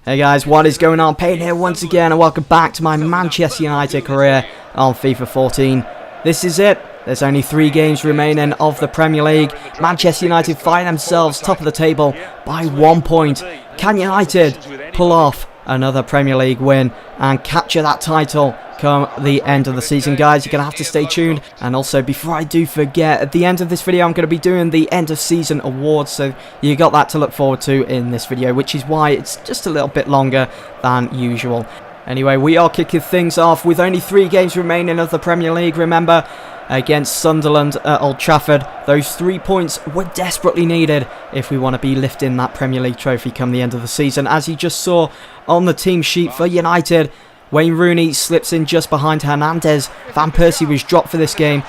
Hey guys, what is going on? Payton here once again, and welcome back to my Manchester United career on FIFA 14. This is it. There's only 3 games remaining of the Premier League. Manchester United find themselves top of the table by 1 point. Can United pull off another Premier League win and capture that title come the end of the season? Guys, you're going to have to stay tuned. And also, before I do forget, at the end of this video I'm going to be doing the end of season awards, so you got that to look forward to in this video, which is why it's just a little bit longer than usual. Anyway, we are kicking things off with only 3 games remaining of the Premier League. Remember, against Sunderland at Old Trafford, those 3 points were desperately needed if we want to be lifting that Premier League trophy come the end of the season. As you just saw on the team sheet for United, Wayne Rooney slips in just behind Hernandez. Van Persie was dropped for this game.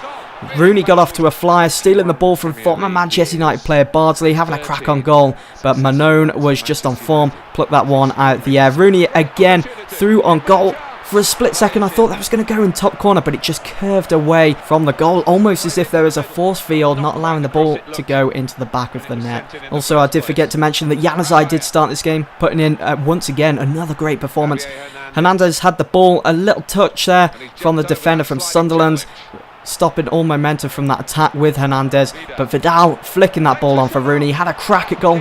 Rooney got off to a flyer, stealing the ball from former Manchester United player Bardsley, having a crack on goal, but Manon was just on form, plucked that one out of the air. Rooney again through on goal. For a split second I thought that was going to go in top corner, but it just curved away from the goal, almost as if there was a force field not allowing the ball to go into the back of the net. Also, I did forget to mention that Januzaj did start this game, putting in once again another great performance. Hernandez had the ball, a little touch there from the defender from Sunderland, stopping all momentum from that attack with Hernandez, but Vidal flicking that ball on for Rooney, had a crack at goal.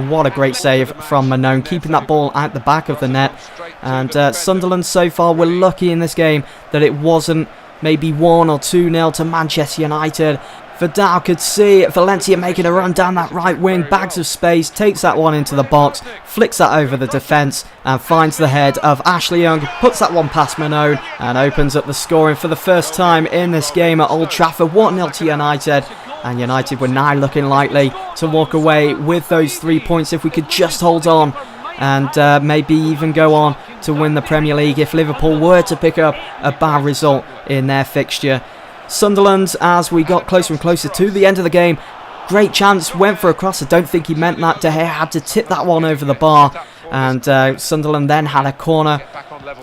What a great save from Manon, keeping that ball out the back of the net. And Sunderland so far were lucky in this game that it wasn't maybe 1 or 2-0 to Manchester United. Vidal could see Valencia making a run down that right wing, bags of space, takes that one into the box, flicks that over the defence and finds the head of Ashley Young, puts that one past Manon and opens up the scoring for the first time in this game at Old Trafford. 1-0 to United, and United were now looking likely to walk away with those 3 points if we could just hold on and maybe even go on to win the Premier League if Liverpool were to pick up a bad result in their fixture. Sunderland, as we got closer and closer to the end of the game, great chance, went for a cross. I don't think he meant that. De Gea had to tip that one over the bar, and Sunderland then had a corner.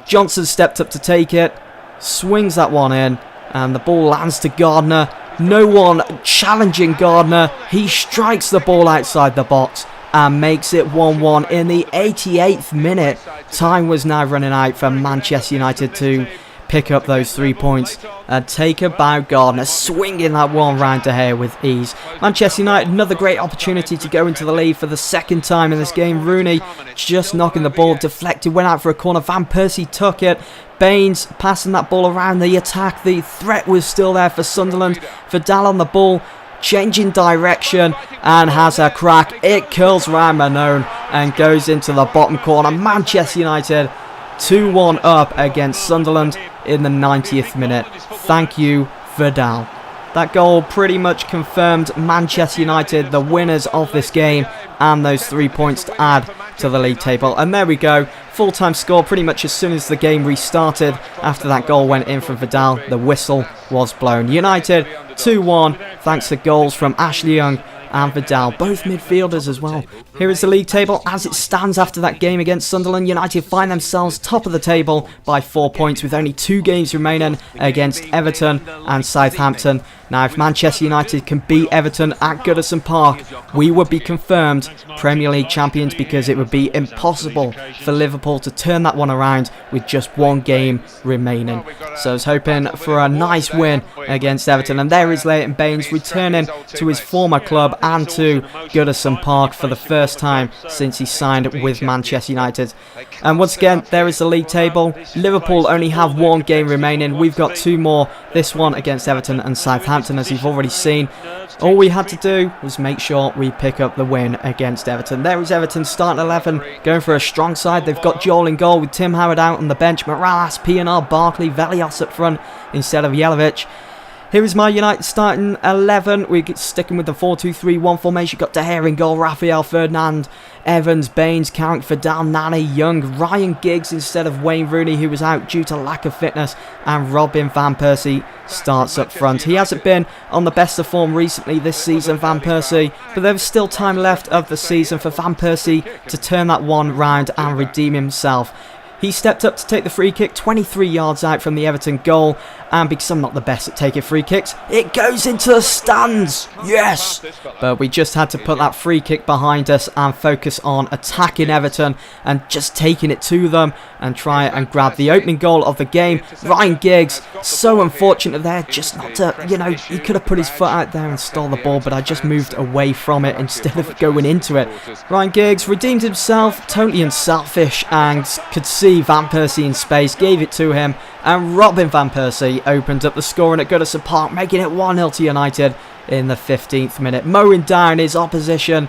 Johnson stepped up to take it, swings that one in, and the ball lands to Gardner. No one challenging Gardner. He strikes the ball outside the box and makes it 1-1 in the 88th minute. Time was now running out for Manchester United to pick up those 3 points and take a bow. Gardner swinging that one round to here with ease. Manchester United, another great opportunity to go into the lead for the second time in this game. Rooney just knocking the ball, deflected, went out for a corner. Van Persie took it. Baines passing that ball around the attack. The threat was still there for Sunderland. Vidal on the ball, changing direction and has a crack. It curls round Manon and goes into the bottom corner. Manchester United 2-1 up against Sunderland in the 90th minute. Thank you, Vidal. That goal pretty much confirmed Manchester United the winners of this game and those 3 points to add to the league table. And there we go, full-time score pretty much as soon as the game restarted. After that goal went in from Vidal, the whistle was blown. United 2-1 thanks to goals from Ashley Young and Vidal, both midfielders as well. Here is the league table as it stands after that game against Sunderland. United find themselves top of the table by 4 points with only 2 games remaining against Everton and Southampton. Now, if Manchester United can beat Everton at Goodison Park, we would be confirmed Premier League champions, because it would be impossible for Liverpool to turn that one around with just 1 game remaining. So I was hoping for a nice win against Everton, and there is Leighton Baines returning to his former club and to Goodison Park for the first time since he signed with Manchester United. And once again, there is the league table. Liverpool only have 1 game remaining. We've got 2 more, this one against Everton and Southampton, as you've already seen. All we had to do was make sure we pick up the win against Everton. There is Everton starting 11, going for a strong side. They've got Joel in goal with Tim Howard out on the bench. Morales, Pienaar, Barkley, Velios up front instead of Jelavic. Here is my United starting 11. We're sticking with the 4-2-3-1 formation. Got De Gea in goal, Rafael, Ferdinand, Evans, Baines, Carrick, Vidal, Nani, Young, Ryan Giggs instead of Wayne Rooney, who was out due to lack of fitness, and Robin Van Persie starts up front. He hasn't been on the best of form recently this season, Van Persie, but there's still time left of the season for Van Persie to turn that one round and redeem himself. He stepped up to take the free kick 23 yards out from the Everton goal, and because I'm not the best at taking free kicks, it goes into the stands. Yes! But we just had to put that free kick behind us and focus on attacking Everton and just taking it to them and try and grab the opening goal of the game. Ryan Giggs, so unfortunate there, just not to, he could have put his foot out there and stole the ball, but I just moved away from it instead of going into it. Ryan Giggs redeemed himself, totally unselfish, and could see Van Persie in space, gave it to him, and Robin Van Persie opened up the scoring at Goodison Park, making it 1-0 to United in the 15th minute, mowing down his opposition,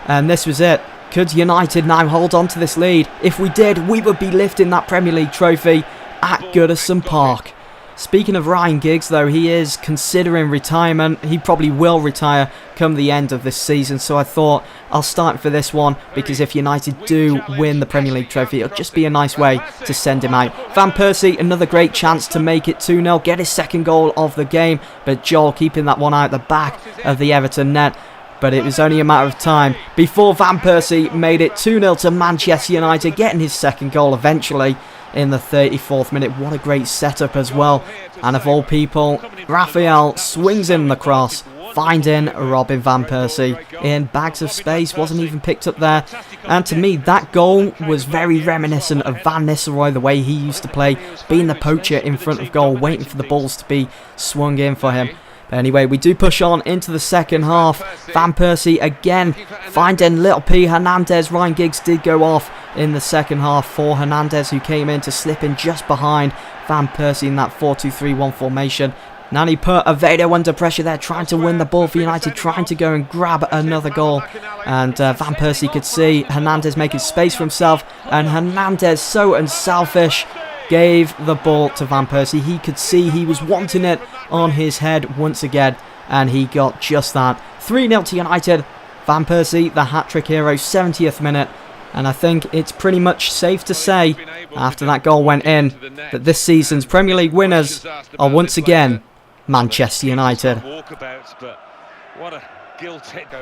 and this was it. Could United now hold on to this lead? If we did, we would be lifting that Premier League trophy at Goodison Park. Speaking of Ryan Giggs, though, he is considering retirement. He probably will retire come the end of this season, so I thought I'll start for this one, because if United do win the Premier League trophy, it'll just be a nice way to send him out. Van Persie, another great chance to make it 2-0, get his second goal of the game, but Joel keeping that one out the back of the Everton net. But it was only a matter of time before Van Persie made it 2-0 to Manchester United, getting his second goal eventually in the 34th minute. What a great setup as well. And of all people, Raphael swings in the cross, finding Robin Van Persie in bags of space, wasn't even picked up there. And to me, that goal was very reminiscent of Van Nistelrooy, the way he used to play, being the poacher in front of goal, waiting for the balls to be swung in for him. But anyway, we do push on into the second half. Van Persie again finding Little P. Hernandez. Ryan Giggs did go off in the second half for Hernandez, who came in to slip in just behind Van Persie in that 4-2-3-1 formation. Nani put Avedo under pressure there, trying to win the ball for United, trying to go and grab another goal. And Van Persie could see Hernandez making space for himself. And Hernandez, so unselfish, gave the ball to Van Persie. He could see he was wanting it on his head once again, and he got just that. 3-0 to United. Van Persie, the hat-trick hero, 70th minute. And I think it's pretty much safe to say, after that goal went in, that this season's Premier League winners are once again Manchester United.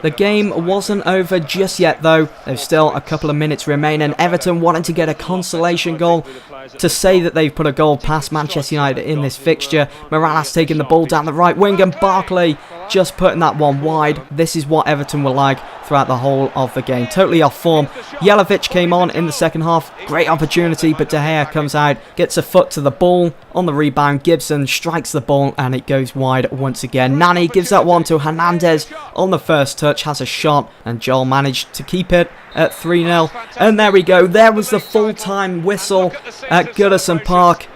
The game wasn't over just yet though. There's still a couple of minutes remaining. Everton wanting to get a consolation goal to say that they've put a goal past Manchester United in this fixture. Morales taking the ball down the right wing, and Barkley just putting that one wide. This is what Everton were like throughout the whole of the game. Totally off form. Jelavic came on in the second half. Great opportunity, but De Gea comes out, gets a foot to the ball. On the rebound, Gibson strikes the ball and it goes wide once again. Nani gives that one to Hernandez on the first touch, has a shot, and Joel managed to keep it at 3-0. And there we go. There was the full-time whistle at Goodison Park.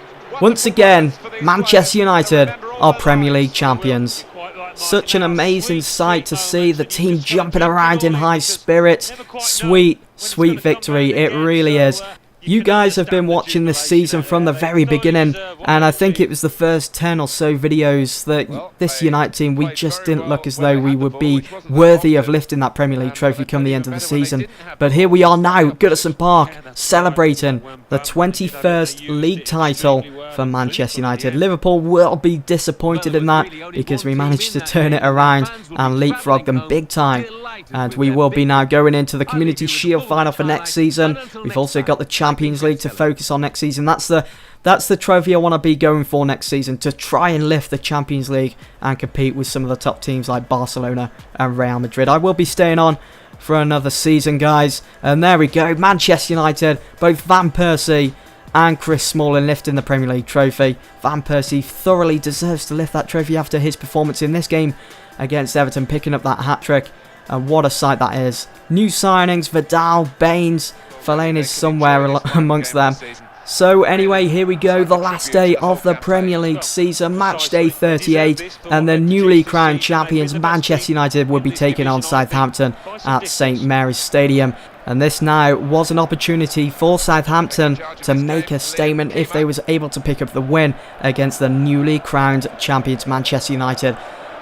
Once again, Manchester United are Premier League champions. Such an amazing sight to see the team jumping around in high spirits. Sweet, sweet victory. It really is. You guys have been watching this season from the very beginning, and I think it was the first 10 or so videos that this United team, we just didn't look as though we would be worthy of lifting that Premier League trophy come the end of the season. But here we are now, Goodison Park, celebrating the 21st league title for Manchester United. Liverpool will be disappointed in that, because we managed to turn it around and leapfrog them big time. And we will be now going into the Community Shield final for next season. We've also got the Champions League to focus on next season. That's the trophy I want to be going for next season, to try and lift the Champions League and compete with some of the top teams like Barcelona and Real Madrid. I will be staying on for another season, guys. And there we go, Manchester United, both Van Persie and Chris Smalling lifting the Premier League trophy. Van Persie thoroughly deserves to lift that trophy after his performance in this game against Everton, picking up that hat-trick. And what a sight that is. New signings, Vidal, Baines, Fellaini is somewhere amongst them. So anyway, here we go, the last day of the Premier League season, match day 38, and the newly crowned champions Manchester United will be taking on Southampton at St Mary's Stadium. And this now was an opportunity for Southampton to make a statement if they was able to pick up the win against the newly crowned champions Manchester United.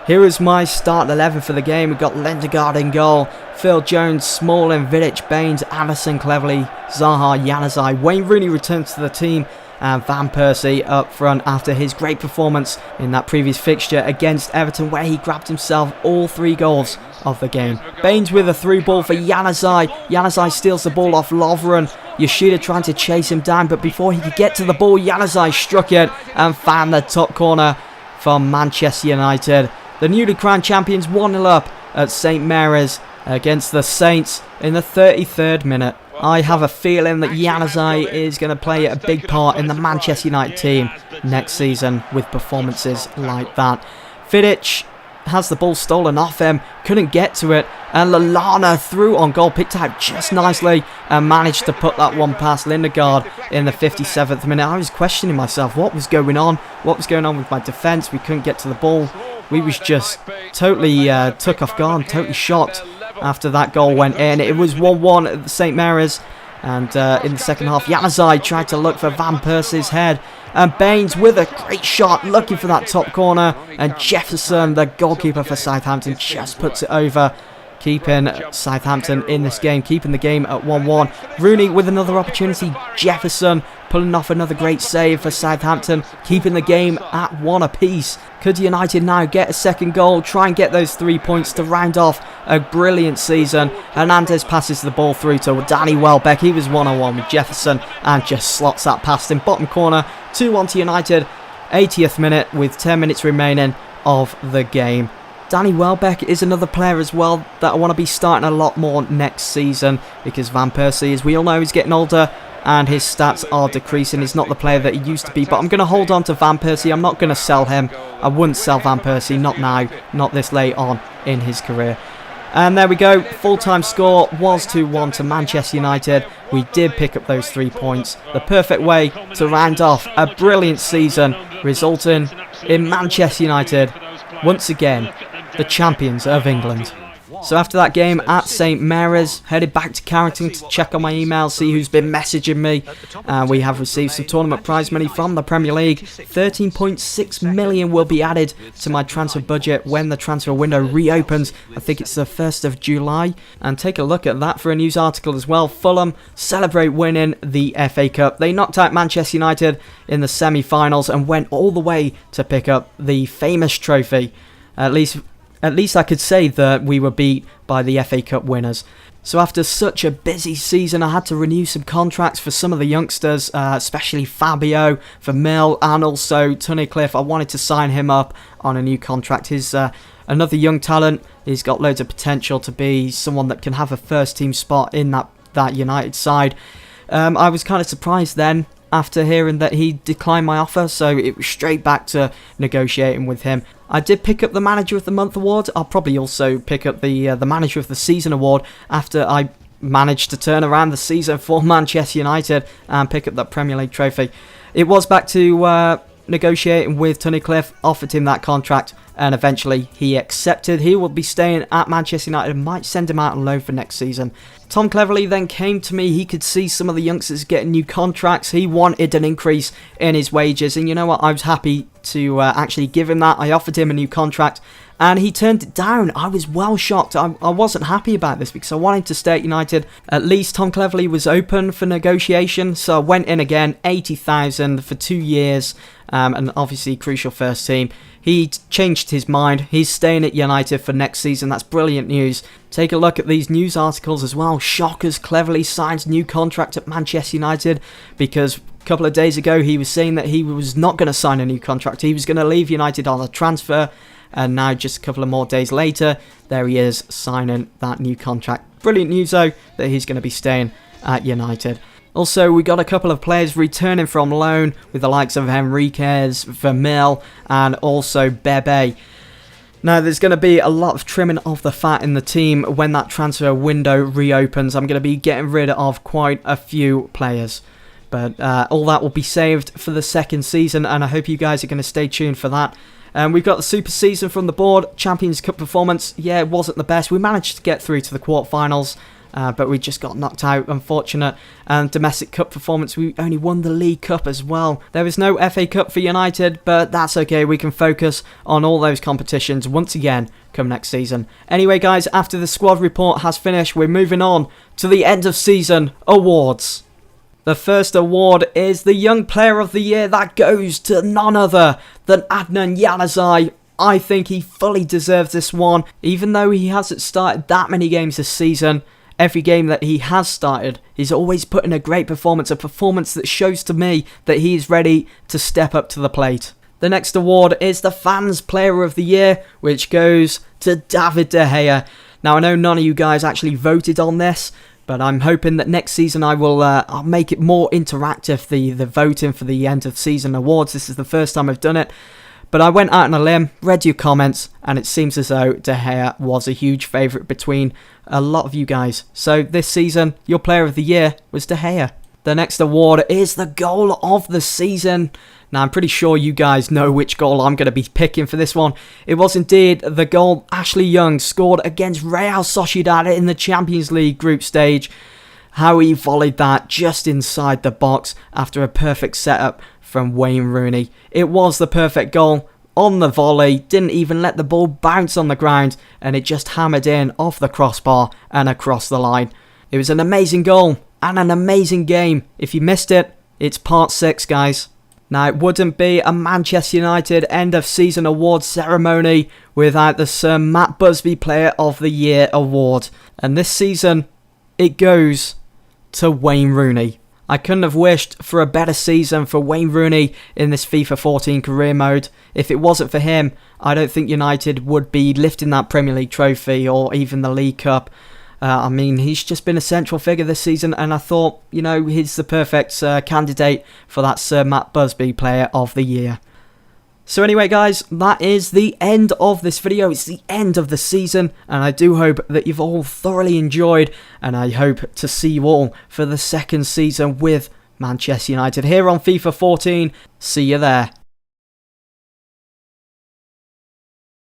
Here is my start 11 for the game. We've got Lindegaard in goal, Phil Jones, Smalling, Vidic, Baines, Allison, Cleverley, Zaha, Januzaj. Wayne Rooney returns to the team, and Van Persie up front after his great performance in that previous fixture against Everton, where he grabbed himself all 3 goals of the game. Baines with a through ball for Januzaj. Januzaj steals the ball off Lovren. Yoshida trying to chase him down, but before he could get to the ball, Januzaj struck it and found the top corner from Manchester United. The newly crowned champions 1-0 up at St Mary's against the Saints in the 33rd minute. I have a feeling that Januzaj is going to play a big part in the Manchester United team next season with performances like that. Vidic has the ball stolen off him, couldn't get to it, and Lallana threw on goal, picked out just nicely and managed to put that one past Lindegaard in the 57th minute. I was questioning myself, what was going on with my defence? We couldn't get to the ball. We was just totally took off guard, totally shocked after that goal went in. It was 1-1 at St Mary's, and in the second half, Januzaj tried to look for Van Persie's head, and Baines with a great shot, looking for that top corner, and Jefferson, the goalkeeper for Southampton, just puts it over, keeping Southampton in this game, keeping the game at 1-1. Rooney with another opportunity, Jefferson pulling off another great save for Southampton, keeping the game at 1 apiece. Could United now get a second goal, try and get those 3 points to round off a brilliant season? Hernandez passes the ball through to Danny Welbeck. He was one-on-one with Jefferson and just slots that past him. Bottom corner, 2-1 to United, 80th minute with 10 minutes remaining of the game. Danny Welbeck is another player as well that I want to be starting a lot more next season, because Van Persie, as we all know, is getting older and his stats are decreasing. He's not the player that he used to be, but I'm going to hold on to Van Persie. I'm not going to sell him. I wouldn't sell Van Persie, not now, not this late on in his career. And there we go, full-time score was 2-1 to Manchester United. We did pick up those 3 points, the perfect way to round off a brilliant season, resulting in Manchester United, once again, the champions of England. So after that game at St Mary's, headed back to Carrington to check on my emails, see who's been messaging me. We have received some tournament prize money from the Premier League. 13.6 million will be added to my transfer budget when the transfer window reopens. I think it's the 1st of July. And take a look at that for a news article as well. Fulham celebrate winning the FA Cup. They knocked out Manchester United in the semi-finals and went all the way to pick up the famous trophy. At least I could say that we were beat by the FA Cup winners. So after such a busy season, I had to renew some contracts for some of the youngsters, especially Fabio for Mill, and also Tunnicliffe. I wanted to sign him up on a new contract. He's another young talent. He's got loads of potential to be someone that can have a first team spot in that United side. I was kind of surprised then after hearing that he declined my offer, so it was straight back to negotiating with him. I did pick up the Manager of the Month award. I'll probably also pick up the Manager of the Season award after I managed to turn around the season for Manchester United and pick up that Premier League trophy. It was back to negotiating with Tunnicliffe, offered him that contract, and eventually he accepted. He will be staying at Manchester United and might send him out on loan for next season. Tom Cleverley then came to me. He could see some of the youngsters getting new contracts. He wanted an increase in his wages, and you know what? I was happy to actually give him that. I offered him a new contract and he turned it down. I was well shocked. I wasn't happy about this because I wanted to stay at United. At least Tom Cleverley was open for negotiation, so I went in again, 80,000 for 2 years, and obviously crucial first team. He changed his mind. He's staying at United for next season. That's brilliant news. Take a look at these news articles as well. Shockers, Cleverley signs new contract at Manchester United, because a couple of days ago he was saying that he was not going to sign a new contract. He was going to leave United on a transfer, and now just a couple of more days later, there he is signing that new contract. Brilliant news though, that he's going to be staying at United. Also, we got a couple of players returning from loan with the likes of Henriquez, Vermeil, and also Bebe. Now, there's going to be a lot of trimming of the fat in the team when that transfer window reopens. I'm going to be getting rid of quite a few players. But all that will be saved for the second season, and I hope you guys are going to stay tuned for that. We've got the Super Season from the board. Champions Cup performance, yeah, it wasn't the best. We managed to get through to the quarterfinals, but we just got knocked out, unfortunate. And domestic cup performance, we only won the League Cup as well. There is no FA Cup for United, but that's okay. We can focus on all those competitions once again come next season. Anyway, guys, after the squad report has finished, we're moving on to the end of season awards. The first award is the Young Player of the Year. That goes to none other than Adnan Januzaj. I think he fully deserves this one, even though he hasn't started that many games this season. every game that he has started, he's always put in a great performance, a performance that shows to me that he's ready to step up to the plate. The next award is the Fans Player of the Year, which goes to David De Gea. Now, I know none of you guys actually voted on this, but I'm hoping that next season I'll make it more interactive, the voting for the end of season awards. This is the first time I've done it. But I went out on a limb, read your comments, and it seems as though De Gea was a huge favourite between a lot of you guys. So this season, your Player of the Year was De Gea. The next award is the Goal of the Season. Now, I'm pretty sure you guys know which goal I'm going to be picking for this one. It was indeed the goal Ashley Young scored against Real Sociedad in the Champions League group stage. How he volleyed that just inside the box after a perfect setup from Wayne Rooney. It was the perfect goal on the volley, didn't even let the ball bounce on the ground, and it just hammered in off the crossbar and across the line. It was an amazing goal and an amazing game. If you missed it, it's part 6, guys. Now, it wouldn't be a Manchester United end of season awards ceremony without the Sir Matt Busby Player of the Year award. And this season, it goes to Wayne Rooney. I couldn't have wished for a better season for Wayne Rooney in this FIFA 14 career mode. If it wasn't for him, I don't think United would be lifting that Premier League trophy or even the League Cup. I mean, he's just been a central figure this season, and I thought, you know, he's the perfect candidate for that Sir Matt Busby Player of the Year. So anyway, guys, that is the end of this video. It's the end of the season, and I do hope that you've all thoroughly enjoyed, and I hope to see you all for the second season with Manchester United here on FIFA 14. See you there.